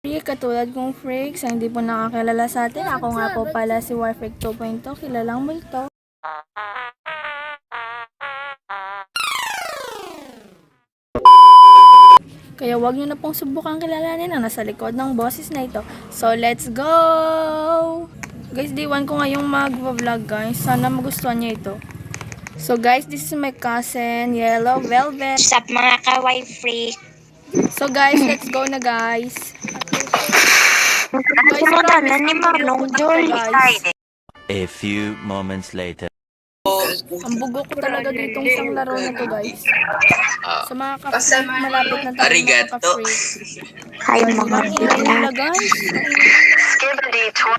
Katulad kong freaks, ang hindi po nakakilala sa atin. Ako nga po pala si Warfreak 2.0. Kilalang multo. Kaya wag nyo na pong subukang kilalanin ang nasa likod ng boses na ito. So, let's go! Guys, D1 ko ngayong mag-vlog guys. Sana magustuhan nyo ito. So guys, this is my cousin, Yellow Velvet. What's up mga kawaii freak? So guys, let's go na guys. Guys, Sinundanan ni Manong Jolly. A few moments later. Ang bugo ko talaga ditong isang laro na to guys. Sa mga ka-freak, malapit na tayo mga ka-freak. Hi mga Ang ingay nila guys.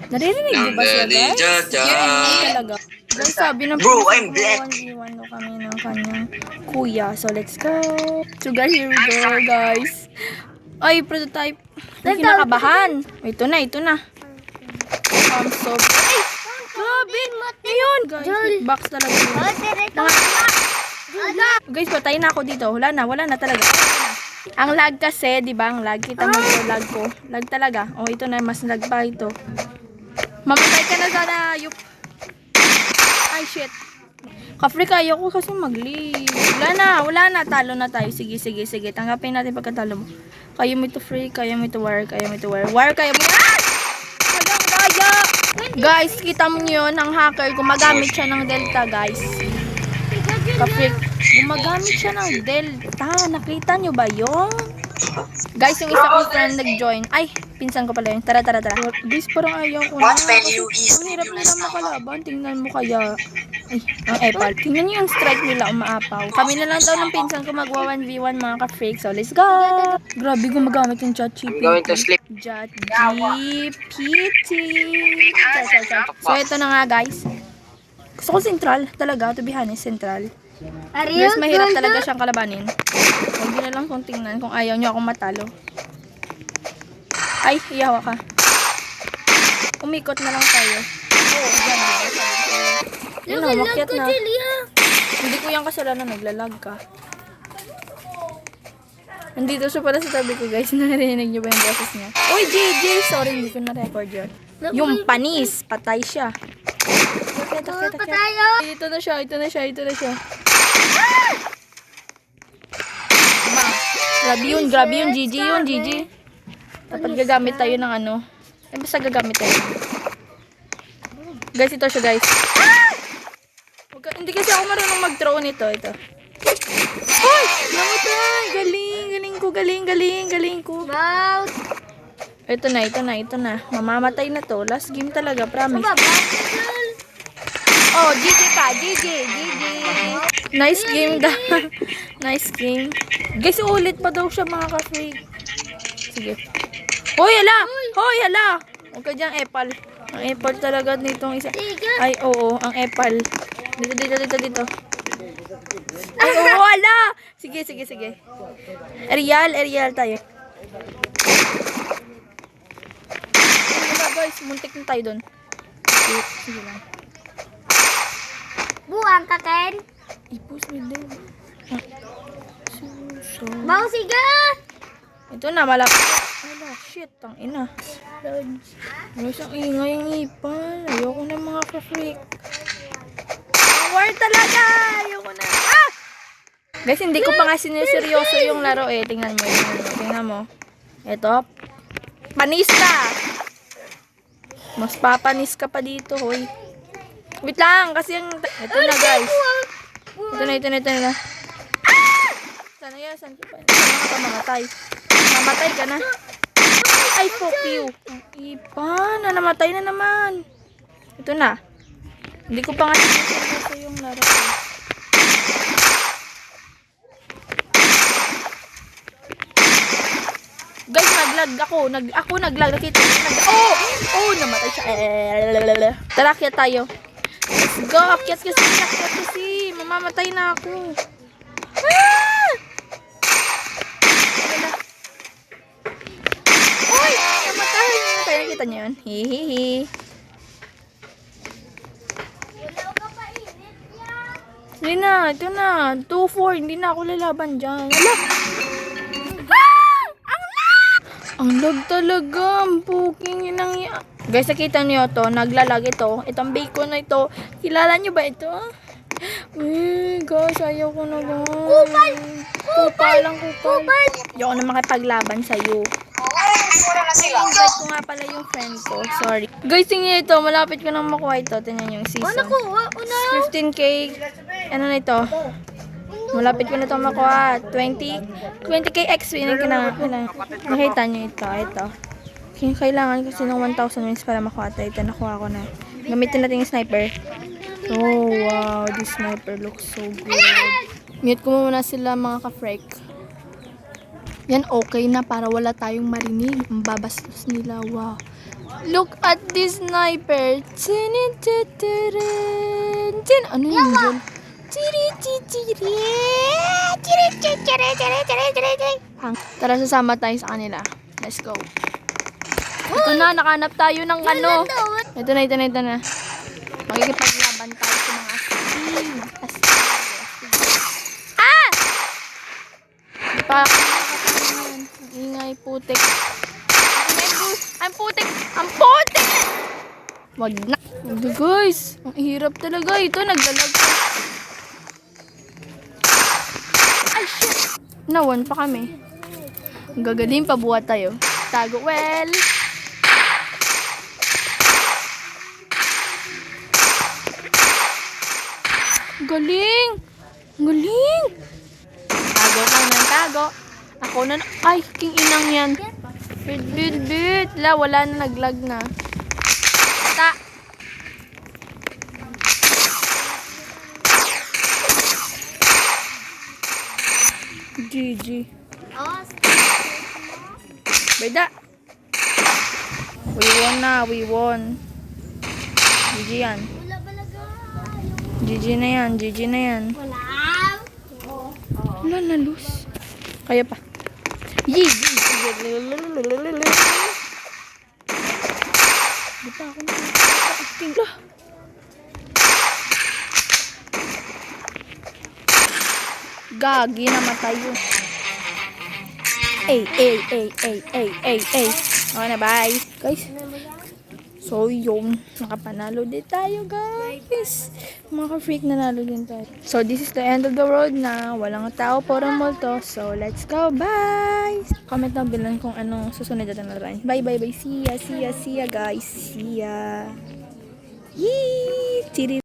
Naririnig niyo ba sila guys? Yan talaga. Guys, sabi ng Bro, I'm black. 1v1 daw kami ng kanyang kuya. So, let's go. So, guys, here we go, guys. Ay, prototype. Hindi kinakabahan. Ito na, ito na. So, ay! Grabe! Ngayon, guys. Hitbox talaga yun. Guys, patay na ako dito. Wala na talaga. Ang lag kasi, di ba? Ang lag. Kita mo yung lag ko. Lag talaga. Oh, ito na. Mas lag pa ito. Mamatay ka na sana. Yup. Ay, shit. Ka-freak, ayoko kasi mag-leave. Wala na. Talo na tayo. Sige. Tanggapin natin pagkatalo mo. Kaya mo ito free, kaya mo ito wire. Wire, kaya mo yan. Kaya. Guys, kita mo yun, ang hacker, gumagamit siya ng Delta, guys. Ka-freak, gumagamit siya ng Delta. Nakita nyo ba yun? Guys, yung isa kong friend nag-join. Ay, pinsan ko pala yun. Tara. Guys, parang ayaw ko na. Ang hirap nila makalaban. Tingnan mo kaya. Ay, ang epal. Tingnan nyo yung strike nila umaapaw. Kami na lang daw ng pinsan ko magwa 1v1 mga ka-freak. So, let's go! Grabe, gumagamit yung ChatGPT. I'm going to sleep. ChatGPT. So, ito na nga guys. Gusto ko central. Talaga, to be honest, central. Guys, mahirap talaga siyang kalabanin. Huwag nyo na lang kung tingnan kung ayaw nyo akong matalo. Ay, iyawa ka. Umikot na lang tayo. Oo, dyan. Yun na, makyat na. Hindi ko yung kasalanan, naglalag ka. Nandito siya pala sa tabi ko guys. Narinig nyo ba yung boses niya? Uy, JJ! Sorry, hindi ko na-record yun. Yung panis, patay siya. Ito na siya. Grabe yun, GG. Dapat gagamit tayo ng ano. Basta gagamit tayo. Guys, ito siya guys. Hindi kasi ako marunong mag-throw nito. Ito. Uy! Namatay! Galing ko. Ito na. Mamamatay na to. Last game talaga, promise. Oh, GG ka. GG. Nice game da. Nice game. Guys, ulit pa daw siya mga ka-freak. Sige. Hoy, hala! Huwag ka dyan, epal. Ang epal talaga nitong isa. Ay, oo, ang epal. Dito. Ay, oo, hala! Sige. Aerial tayo. Guys, muntik na tayo dun. Sige lang. Buang ka, Ken. Ipus mo din. Mau siga. Ito na, malapit. Ala, shit, tang ina. Guys, ang ingay ang ipan. Ayoko na mga ka-freak. War talaga! Ayoko na. Ah! Guys, hindi ko pa nga siniseryoso yung laro eh. Tingnan mo. Ito. Panis ka! Mas papanis ka pa dito, hoy. Wait lang, kasi yung... Ito na, guys. Ito na. Sana yan, saan ka pa? Sana ka mamatay. Mamatay ka na. Ay, fuck you. Ipan, namatay na naman. Ito na. Hindi ko pa nga siniseryoso yung laro. Guys, naglag ako. Ako naglag. Nakita nyo? Oh, namatay siya. Tara, akyat tayo. Let's go. Akyat kasi. Mamamatay na ako. Ah! Uy, namatay. Kaya nakita nyo yun? Hihihi. Hindi na. Ito na. 2-4. Hindi na ako lalaban dyan. Ala! Ang lag talaga. Ang puking inang yan. Guys, nakita niyo to. Naglalag ito. Itong bacon na ito. Kilala niyo ba ito? Guys, ayaw ko na ba? Kupal lang, kupal. Ayaw ko na makipaglaban sa'yo. Invite ko nga pala yung friend ko. Sorry. Guys, tingnan ito. Malapit ko nang makuha ito. Tingnan yung season. 15k. Ano na ito? Malapit ko na ito makuha. 20k XP. Nakita nyo ito. Ito. Kailangan kasi ng 1,000 wins para makuha ito. Ito, nakuha ko na. Gamitin natin yung sniper. Oh, wow. This sniper looks so good. Mute ko muna sila mga ka-freak. Yan, okay na para wala tayong marinig. Ang babastos nila. Wow. Look at this sniper. Ano yun dyan? Tara, sasama tayo sa kanila. Let's go. Ito na, nakahanap tayo ng ano. Ito na. Magkikipaglaban tayo sa mga astig. Ah! Di pa ako nakakatayan. Ingay, putik. Ang putik! Wag na. Guys, ang hirap talaga. Ito, naglalag ko. Ay, shit! Nawan pa kami. Gagaling, pabuhat tayo. Tago, well. Galing! Tago. Ako na. Ay, king inang yan. Bit. Wala na, naglag na. GG. Beda. We won. GG yan. GG na yan. Wala na lose. Kaya pa. Di pa ako nakakastig lah. Gagi, namatay yun. Ay. Okay na, bye. Guys. So, yun. Nakapanalo din tayo, guys. Mga ka-freak, nanalo din tayo. So, this is the end of the road na. Walang tao, porang multo. So, let's go. Bye! Comment down below kung anong susunod natin na try. Bye. See ya, guys. See ya. Yee! Tiri.